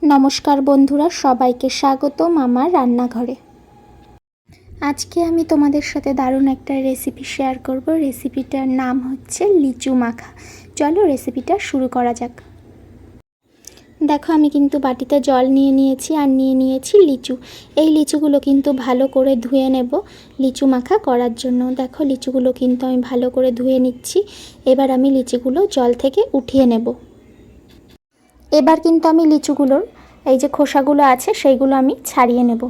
নমস্কার বন্ধুরা, সবাইকে স্বাগতম আমার রান্নাঘরে। আজকে আমি তোমাদের সাথে দারুণ একটা রেসিপি শেয়ার করব। রেসিপিটার নাম হচ্ছে লিচু মাখা। চলো রেসিপিটা শুরু করা যাক। দেখো, আমি কিন্তু বাটিতে জল নিয়ে নিয়েছি আর নিয়ে নিয়েছি লিচু। এই লিচুগুলো কিন্তু ভালো করে ধুয়ে নেব লিচু মাখা করার জন্য। দেখো, লিচুগুলো কিন্তু আমি ভালো করে ধুয়ে নিচ্ছি। এবার আমি লিচুগুলো জল থেকে উঠিয়ে নেব। এবার কিন্তু আমি লিচুগুলোর এই যে খোসাগুলো আছে সেইগুলো আমি ছাড়িয়ে নেব।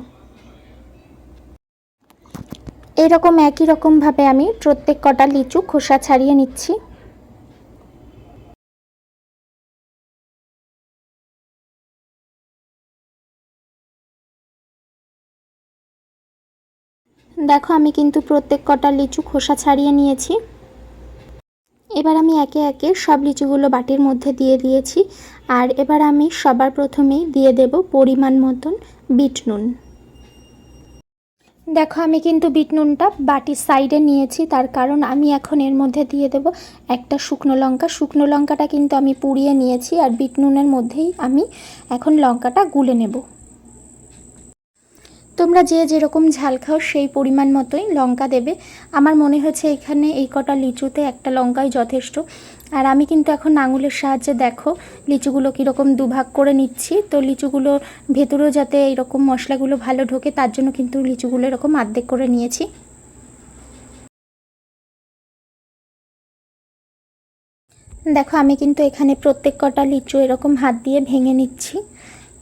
এরকম একই রকমভাবে আমি প্রত্যেক কটা লিচু খোসা ছাড়িয়ে নিচ্ছি। দেখো, আমি কিন্তু প্রত্যেক কটা লিচু খোসা ছাড়িয়ে নিয়েছি। এবার আমি একে একে সব লিচুগুলো বাটির মধ্যে দিয়ে দিয়েছি। আর এবার আমি সবার প্রথমেই দিয়ে দেব পরিমাণ মতন বিট নুন। দেখো, আমি কিন্তু বিট নুনটা বাটির সাইডে নিয়েছি, তার কারণ আমি এখন এর মধ্যে দিয়ে দেব একটা শুকনো লঙ্কা। শুকনো লঙ্কাটা কিন্তু আমি পুড়িয়ে নিয়েছি, আর বিট নুনের মধ্যেই আমি এখন লঙ্কাটা গুলে নেব। তোমরা যে যেরকম ঝাল খাও সেই পরিমাণ মতোই লঙ্কা দেবে। আমার মনে হয়েছে এখানে এই কটা লিচুতে একটা লঙ্কাই যথেষ্ট। আর আমি কিন্তু এখন আঙুলের সাহায্যে দেখো লিচুগুলো কীরকম দুভাগ করে নিচ্ছি। তো লিচুগুলো ভেতরেও যাতে এইরকম মশলাগুলো ভালো ঢোকে, তার জন্য কিন্তু লিচুগুলো এরকম আর্ধেক করে নিয়েছি। দেখো, আমি কিন্তু এখানে প্রত্যেক কটা লিচু এরকম হাত দিয়ে ভেঙে নিচ্ছি।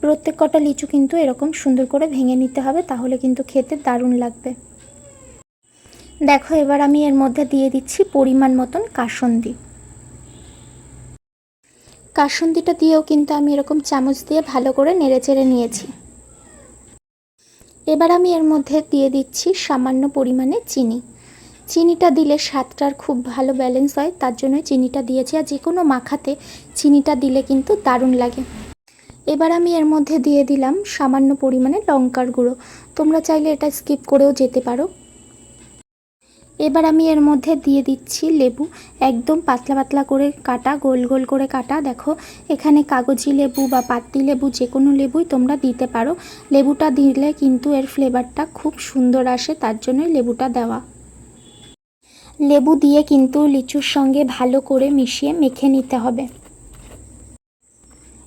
প্রত্যেক কটা লিচু কিন্তু এরকম সুন্দর করে ভেঙে নিতে হবে, তাহলে কিন্তু খেতে দারুণ লাগবে। দেখো, এবার আমি এর মধ্যে দিয়ে দিচ্ছি পরিমাণ মতন কাসুন্দি। কাসুন্দিটা দিয়েও কিন্তু আমি এরকম চামচ দিয়ে ভালো করে নেড়েচেড়ে নিয়েছি। এবার আমি এর মধ্যে দিয়ে দিচ্ছি সামান্য পরিমাণে চিনি। চিনিটা দিলে স্বাদটার খুব ভালো ব্যালেন্স হয়, তার জন্য চিনিটা দিয়েছি। আর যে কোনো মাখাতে চিনিটা দিলে কিন্তু দারুণ লাগে। এবার আমি এর মধ্যে দিয়ে দিলাম সামান্য পরিমাণে লঙ্কার গুঁড়ো। তোমরা চাইলে এটা স্কিপ করেও যেতে পারো। এবার আমি এর মধ্যে দিয়ে দিচ্ছি লেবু, একদম পাতলা পাতলা করে কাটা, গোল গোল করে কাটা। দেখো, এখানে কাগজি লেবু বা পাতি লেবু যে কোনো লেবুই তোমরা দিতে পারো। লেবুটা দিলে কিন্তু এর ফ্লেভারটা খুব সুন্দর আসে, তার জন্যই লেবুটা দেওয়া। লেবু দিয়ে কিন্তু লিচুর সঙ্গে ভালো করে মিশিয়ে মেখে নিতে হবে।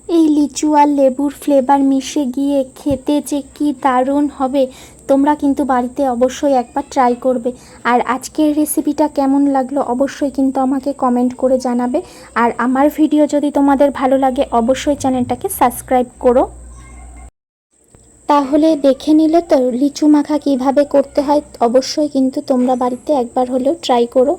এই লিচু আর লেবুর ফ্লেভার মিশে গিয়ে খেতে যে কি দারুণ হবে, তোমরা কিন্তু বাড়িতে অবশ্যই একবার ট্রাই করবে। আর আজকের রেসিপিটা কেমন লাগলো অবশ্যই কিন্তু আমাকে কমেন্ট করে জানাবে। আর আমার ভিডিও যদি তোমাদের ভালো লাগে অবশ্যই চ্যানেলটাকে সাবস্ক্রাইব করো। তাহলে দেখে নিলে তো লিচু মাখা কিভাবে করতে হয়, অবশ্যই কিন্তু তোমরা বাড়িতে একবার হলেও ট্রাই করো।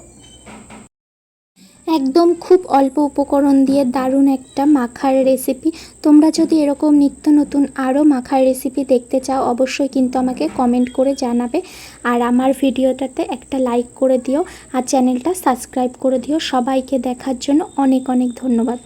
একদম খুব অল্প উপকরণ দিয়ে দারুণ একটা মাখার রেসিপি। তোমরা যদি এরকম নিত্য নতুন আরও মাখার রেসিপি দেখতে চাও অবশ্যই কিন্তু আমাকে কমেন্ট করে জানাবে। আর আমার ভিডিওটাতে একটা লাইক করে দিও আর চ্যানেলটা সাবস্ক্রাইব করে দিও। সবাইকে দেখার জন্য অনেক অনেক ধন্যবাদ।